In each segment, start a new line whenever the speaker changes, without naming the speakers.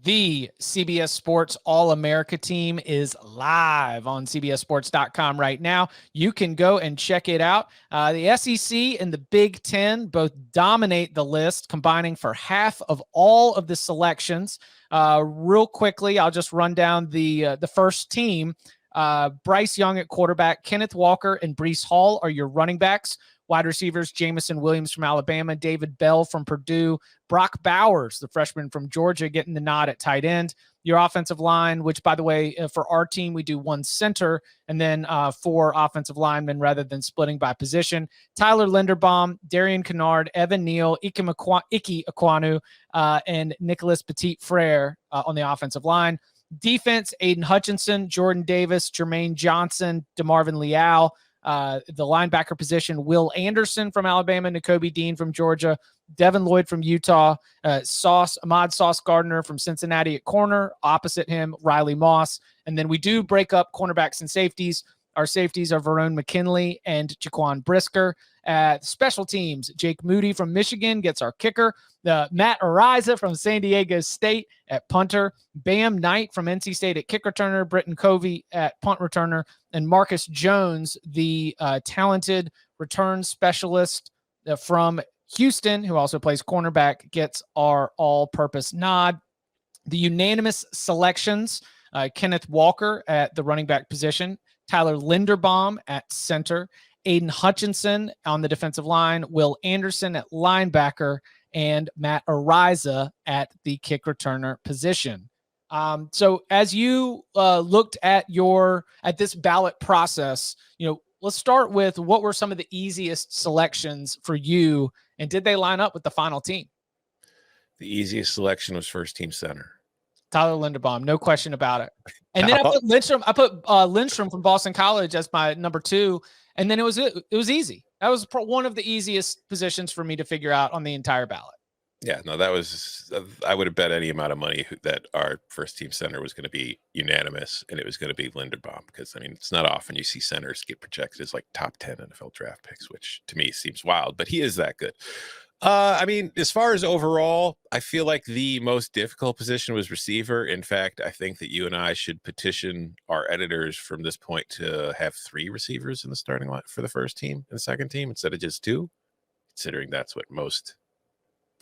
The CBS Sports All-America Team is live on CBSSports.com right now. You can go and check it out. The SEC and the Big Ten both dominate the list, combining for half of all of the selections. Real quickly, I'll just run down the first team. Bryce Young at quarterback, Kenneth Walker and Breece Hall are your running backs. Wide receivers, Jamison Williams from Alabama, David Bell from Purdue, Brock Bowers, the freshman from Georgia, getting the nod at tight end. Your offensive line, which, by the way, for our team, we do one center and then 4 offensive linemen rather than splitting by position. Tyler Linderbaum, Darian Kennard, Evan Neal, Ike Ekwonu, and Nicholas Petit-Frere on the offensive line. Defense, Aiden Hutchinson, Jordan Davis, Jermaine Johnson, DeMarvin Leal. The linebacker position, Will Anderson from Alabama, Nakobe Dean from Georgia, Devin Lloyd from Utah, Ahmad Sauce Gardner from Cincinnati at corner. Opposite him, Riley Moss. And then we do break up cornerbacks and safeties. Our safeties are Verone McKinley and Jaquan Brisker. Special teams, Jake Moody from Michigan gets our kicker. Matt Ariza from San Diego State at punter. Bam Knight from NC State at kick returner. Britton Covey at punt returner. And Marcus Jones, the talented return specialist from Houston, who also plays cornerback, gets our all-purpose nod. The unanimous selections, Kenneth Walker at the running back position, Tyler Linderbaum at center, Aiden Hutchinson on the defensive line, Will Anderson at linebacker, and Matt Ariza at the kick returner position. So as you looked at this ballot process, let's start with what were some of the easiest selections for you, and did they line up with the final team?
The easiest selection was first team center.
Tyler Linderbaum, no question about it. And then I put Lindstrom from Boston College as my number 2, and then it was easy. That was one of the easiest positions for me to figure out on the entire ballot.
Yeah, no, that was I would have bet any amount of money that our first team center was going to be unanimous, and it was going to be Linderbaum, because it's not often you see centers get projected as like top 10 NFL draft picks, which to me seems wild, but he is that good. As far as overall, I feel like the most difficult position was receiver. In fact, I think that you and I should petition our editors from this point to have 3 receivers in the starting line for the first team and second team instead of just 2, considering that's what most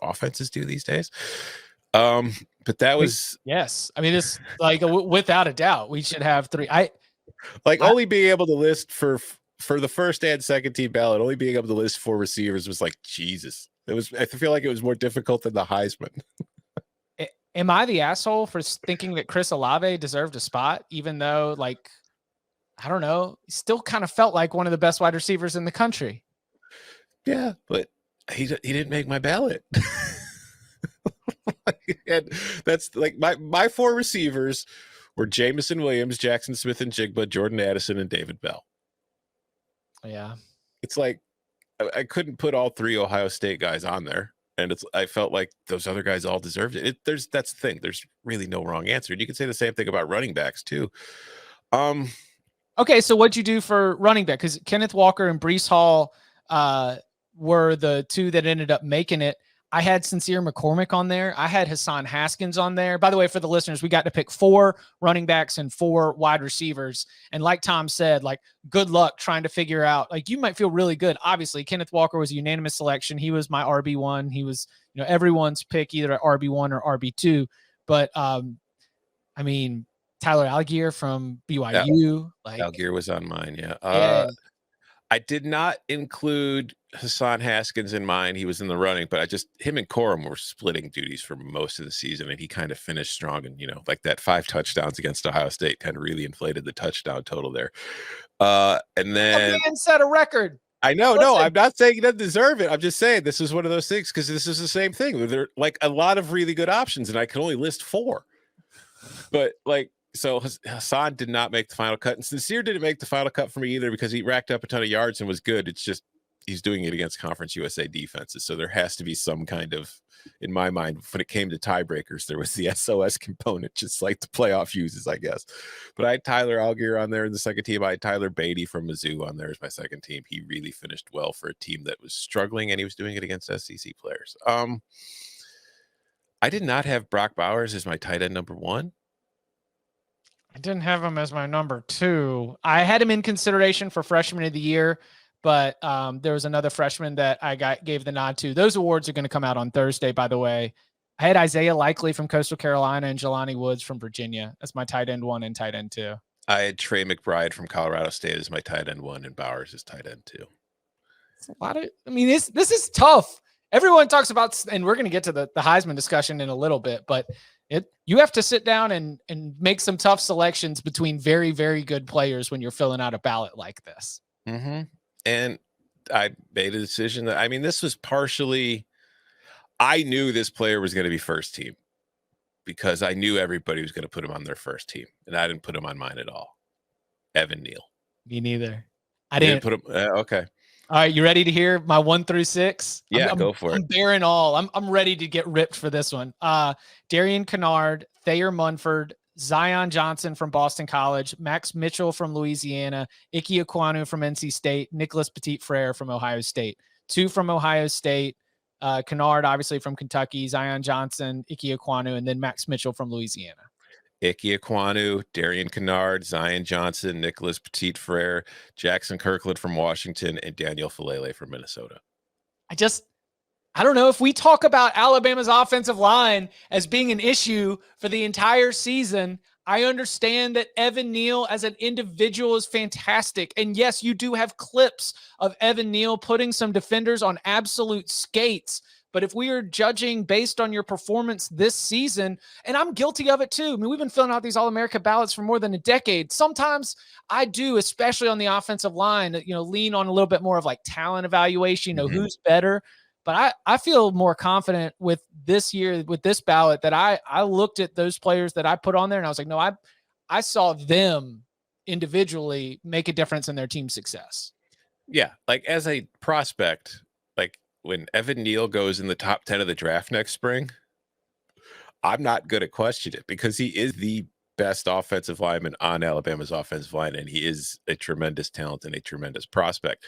offenses do these days. But that was
yes. This without a doubt, we should have 3.
Only being able to list for the first and second team ballot, only being able to list 4 receivers was like, Jesus. I feel like it was more difficult than the Heisman.
Am I the asshole for thinking that Chris Olave deserved a spot, even though, I don't know, he still kind of felt like one of the best wide receivers in the country?
Yeah, but he didn't make my ballot. And that's my 4 receivers were Jamison Williams, Jackson Smith-Njigba, Jordan Addison, and David Bell.
Yeah.
It's like I couldn't put all 3 Ohio State guys on there, and I felt like those other guys all deserved it. That's the thing. There's really no wrong answer. And you can say the same thing about running backs too.
Okay, so what'd you do for running back? Because Kenneth Walker and Breece Hall were the 2 that ended up making it. I had Sincere McCormick on there. I had Hassan Haskins on there. By the way, for the listeners, we got to pick 4 running backs and 4 wide receivers. And like Tom said, good luck trying to figure out, you might feel really good. Obviously, Kenneth Walker was a unanimous selection. He was my RB1. He was, everyone's pick either at RB1 or RB2. But, Tyler Algier from BYU.
Algier was on mine, yeah.
Yeah.
I did not include Hassan Haskins in mine. He was in the running, but him and Corum were splitting duties for most of the season, and he kind of finished strong. And, that 5 touchdowns against Ohio State kind of really inflated the touchdown total there. And then
man set a record.
I know. No, I'm not saying he doesn't deserve it. I'm just saying this is one of those things, because this is the same thing. There are a lot of really good options, and I can only list 4. But so Hassan did not make the final cut, and Sincere didn't make the final cut for me either, because he racked up a ton of yards and was good. It's just he's doing it against Conference USA defenses, so there has to be some kind of, in my mind, when it came to tiebreakers, there was the SOS component, just like the playoff uses, I guess. But I had Tyler Algier on there in the second team. I had Tyler Beatty from Mizzou on there as my second team. He really finished well for a team that was struggling, and he was doing it against SEC players. I did not have Brock Bowers as my tight end number 1.
I didn't have him as my number 2. I had him in consideration for freshman of the year, but there was another freshman that I gave the nod to. Those awards are going to come out on Thursday, by the way. I had Isaiah Likely from Coastal Carolina and Jelani Woods from Virginia. That's my tight end 1 and tight end 2.
I had Trey McBride from Colorado State as my tight end 1 and Bowers as tight end 2.
It's a lot of, I mean, this is tough. Everyone talks about, and we're going to get to the Heisman discussion in a little bit, but you have to sit down and make some tough selections between very, very good players when you're filling out a ballot like this.
Mm-hmm. And I made a decision that, I mean, this was partially, I knew this player was going to be first team because I knew everybody was going to put him on their first team, and I didn't put him on mine at all. Evan Neal.
Me neither.
I didn't put him. Okay.
All right, you ready to hear my 1 through 6?
Yeah, go for it.
I'm bearing all. I'm ready to get ripped for this one. Darian Kennard, Thayer Munford, Zion Johnson from Boston College, Max Mitchell from Louisiana, Ike Ekwonu from NC State, Nicholas Petit-Frere from Ohio State. 2 from Ohio State, Kennard obviously from Kentucky, Zion Johnson, Ike Ekwonu, and then Max Mitchell from Louisiana.
Ike Ekwonu, Darian Kennard, Zion Johnson, Nicholas Petit-Frere, Jackson Kirkland from Washington, and Daniel Falele from Minnesota.
I don't know if we talk about Alabama's offensive line as being an issue for the entire season. I understand that Evan Neal as an individual is fantastic. And yes, you do have clips of Evan Neal putting some defenders on absolute skates. But if we are judging based on your performance this season, and I'm guilty of it too. I mean, we've been filling out these All-America ballots for more than a decade. Sometimes I do, especially on the offensive line, lean on a little bit more of like talent evaluation, who's better. But I feel more confident with this year, with this ballot, that I looked at those players that I put on there and I was like, no, I saw them individually make a difference in their team's success.
Yeah. Like as a prospect, like when Evan Neal goes in the top 10 of the draft next spring, I'm not going to question it because he is the best offensive lineman on Alabama's offensive line. And he is a tremendous talent and a tremendous prospect.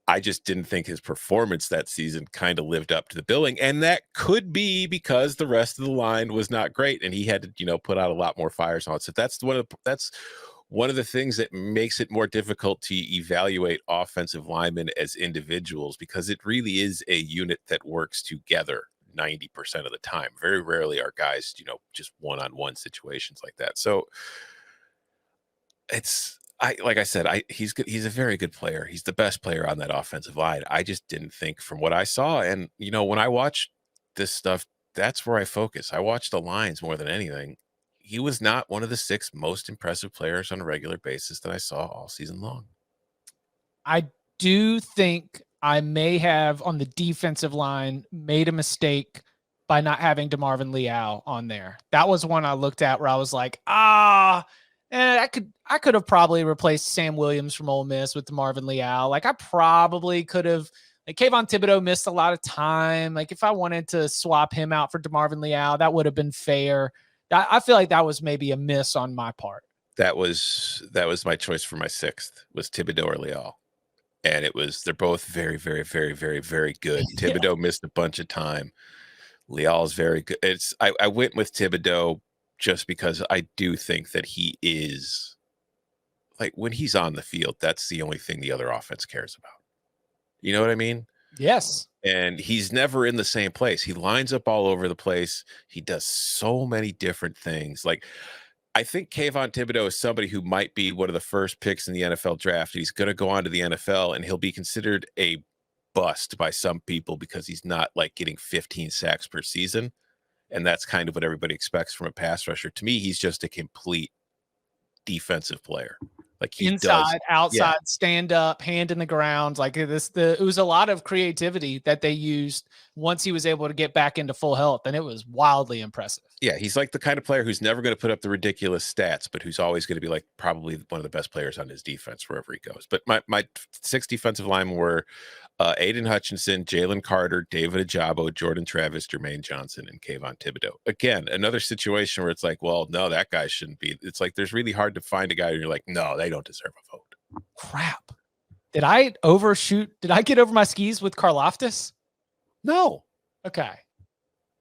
I just didn't think his performance that season kind of lived up to the billing. And that could be because the rest of the line was not great and he had to, put out a lot more fires on it. So that's one of the things that makes it more difficult to evaluate offensive linemen as individuals, because it really is a unit that works together 90% of the time. Very rarely are guys, just one-on-one situations like that. So like I said, he's good. He's a very good player. He's the best player on that offensive line. I just didn't think from what I saw. And, when I watch this stuff, that's where I focus. I watch the lines more than anything. He was not one of the 6 most impressive players on a regular basis that I saw all season long.
I do think I may have, on the defensive line, made a mistake by not having DeMarvin Leal on there. That was one I looked at where I was like, I could have probably replaced Sam Williams from Ole Miss with DeMarvin Leal. Like I probably could have. Like Kayvon Thibodeau missed a lot of time. Like if I wanted to swap him out for DeMarvin Leal, that would have been fair. I feel like that was maybe a miss on my part.
That was my choice for my 6th was Thibodeau or Leal, and they're both very, very, very, very, very good. Thibodeau missed a bunch of time. Leal is very good. I went with Thibodeau just because I do think that he is, like, when he's on the field, that's the only thing the other offense cares about. You know what I mean?
Yes.
And he's never in the same place. He lines up all over the place. He does so many different things. Like, I think Kayvon Thibodeau is somebody who might be one of the first picks in the NFL draft. He's going to go on to the NFL, and he'll be considered a bust by some people because he's not, like, getting 15 sacks per season. And that's kind of what everybody expects from a pass rusher. To me, he's just a complete defensive player. Like he
inside, outside, stand up, hand in the ground. Like it was a lot of creativity that they used once he was able to get back into full health, and it was wildly impressive.
Yeah, he's like the kind of player who's never going to put up the ridiculous stats, but who's always going to be like probably one of the best players on his defense wherever he goes. But my 6 defensive linemen were Aiden Hutchinson, Jalen Carter, David Ajabo, Jordan Travis, Jermaine Johnson, and Kayvon Thibodeau. Again, another situation where it's like, well, no, that guy shouldn't be. It's like there's really hard to find a guy where you're like, no, they don't deserve a vote.
Crap. Did I overshoot? Did I get over my skis with Karlaftis?
No.
Okay.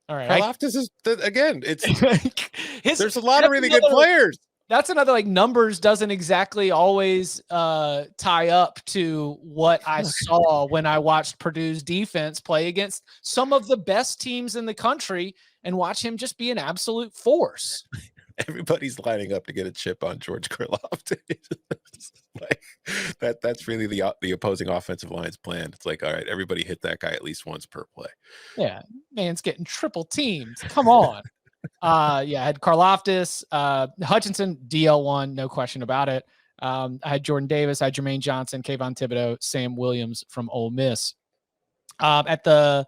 All right.
Karlaftis is again. There's a lot of
that's
really good
another,
players.
that's another, like, numbers doesn't exactly always tie up to what I saw when I watched Purdue's defense play against some of the best teams in the country and watch him just be an absolute force.
Everybody's lining up to get a chip on George Karlaftis. Like that's really the opposing offensive line's plan. It's like, all right, everybody hit that guy at least once per play.
Yeah, man's getting triple teamed. Come on. Yeah, I had Karlaftis, Hutchinson, DL1, no question about it. I had Jordan Davis, I had Jermaine Johnson, Kayvon Thibodeau, Sam Williams from Ole Miss. At the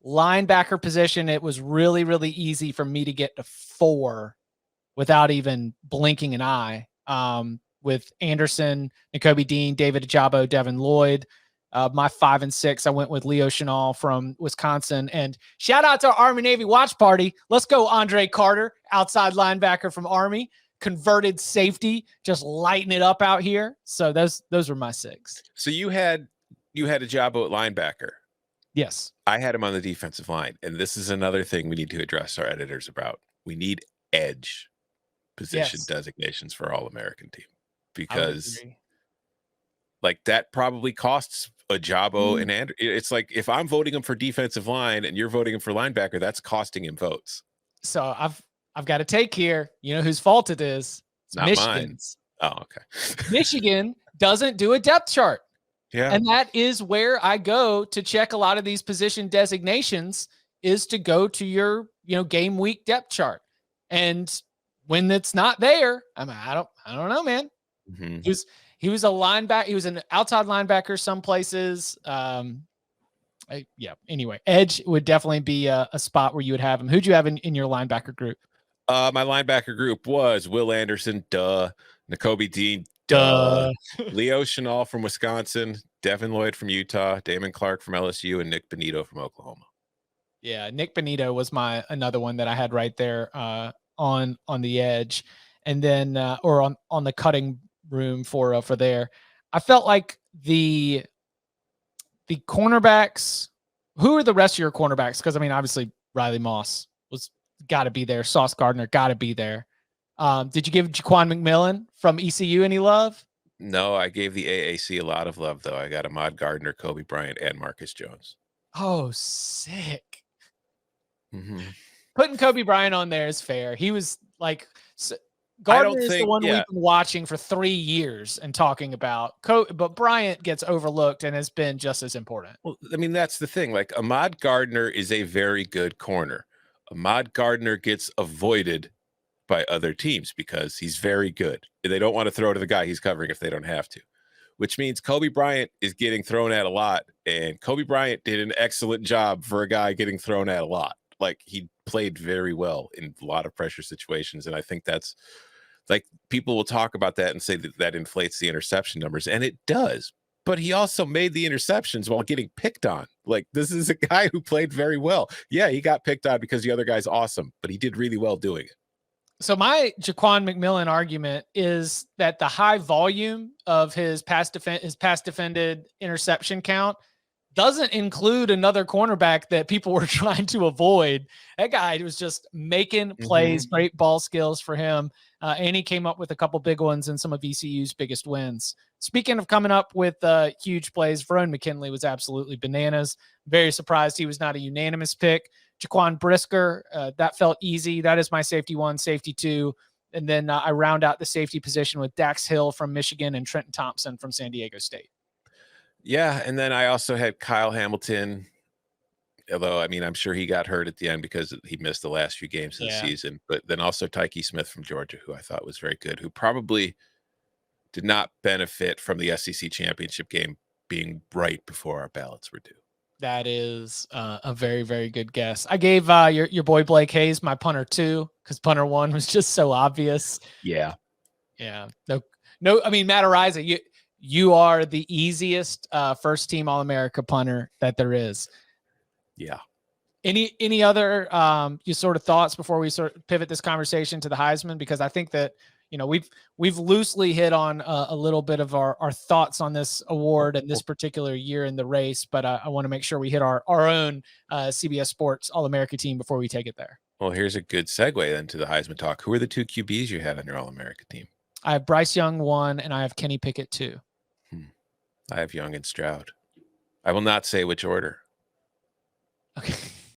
linebacker position, it was really, really easy for me to get to 4 without even blinking an eye. With Anderson, Nakobe Dean, David Ajabo, Devin Lloyd. My 5 and 6, I went with Leo Chenal from Wisconsin. And shout out to our Army Navy watch party. Let's go, Andre Carter, outside linebacker from Army, converted safety, just lighting it up out here. So those were my 6.
So you had Ajabo at linebacker.
Yes,
I had him on the defensive line, and this is another thing we need to address our editors about. We need edge position designations for All-American team, because like that probably costs Ajabo and it's like, if I'm voting him for defensive line and you're voting him for linebacker, that's costing him votes.
So I've got a take here. You know whose fault it is? It's
not
Michigan's.
Mine. Oh, okay.
Michigan doesn't do a depth chart.
Yeah.
And that is where I go to check a lot of these position designations, is to go to your, game week depth chart. And when it's not there, I don't know, man.
Mm-hmm.
He was a linebacker. He was an outside linebacker some places. Anyway, edge would definitely be a spot where you would have him. Who'd you have in your linebacker group?
My linebacker group was Will Anderson, Nakobe Dean, Leo Chenal from Wisconsin, Devin Lloyd from Utah, Damon Clark from LSU, and Nick Benito from Oklahoma.
Yeah, Nick Benito was another one that I had right there on the edge, and then or on the cutting room for there. I felt like the cornerbacks. Who are the rest of your cornerbacks? Because obviously Riley Moss was got to be there. Sauce Gardner got to be there. Did you give Jaquan McMillan from ECU any love?
No, I gave the AAC a lot of love, though. I got Ahmad Gardner, Kobe Bryant, and Marcus Jones.
Oh, sick.
Mm-hmm.
Putting Kobe Bryant on there is fair. He was like, Gardner is the one we've been watching for 3 years and talking about. But Bryant gets overlooked and has been just as important.
Well, that's the thing. Like, Ahmad Gardner is a very good corner. Ahmad Gardner gets avoided by other teams because he's very good. They don't want to throw to the guy he's covering if they don't have to, which means Kobe Bryant is getting thrown at a lot. And Kobe Bryant did an excellent job for a guy getting thrown at a lot. Like, he played very well in a lot of pressure situations. And I think that's, like, people will talk about that and say that inflates the interception numbers, and it does. But he also made the interceptions while getting picked on. Like, this is a guy who played very well. Yeah, he got picked on because the other guy's awesome, but he did really well doing it.
So my Jaquan McMillan argument is that the high volume of his pass defended interception count doesn't include another cornerback that people were trying to avoid. That guy was just making plays, great ball skills for him. And he came up with a couple big ones and some of ECU's biggest wins. Speaking of coming up with huge plays, Verone McKinley was absolutely bananas. Very surprised he was not a unanimous pick. Jaquan Brisker, that felt easy. That is my safety 1, safety 2. And then I round out the safety position with Dax Hill from Michigan and Trenton Thompson from San Diego State.
Yeah, and then I also had Kyle Hamilton, although, I'm sure he got hurt at the end because he missed the last few games of the season. But then also Tyke Smith from Georgia, who I thought was very good, who probably did not benefit from the SEC championship game being right before our ballots were due.
That is a very, very good guess. I gave your boy Blake Hayes my punter 2 because punter 1 was just so obvious.
Yeah.
Yeah. No. Matt Ariza, you are the easiest first team All-America punter that there is.
Yeah.
Any other you sort of thoughts before we sort of pivot this conversation to the Heisman? Because I think that we've loosely hit on a little bit of our thoughts on this award and this particular year in the race, but I want to make sure we hit our own CBS Sports All-America team before we take it there.
Well, here's a good segue then to the Heisman talk. Who are the 2 QBs you had on your All-America team?
I have Bryce Young 1, and I have Kenny Pickett 2.
I have Young and Stroud. I will not say which order.
Okay.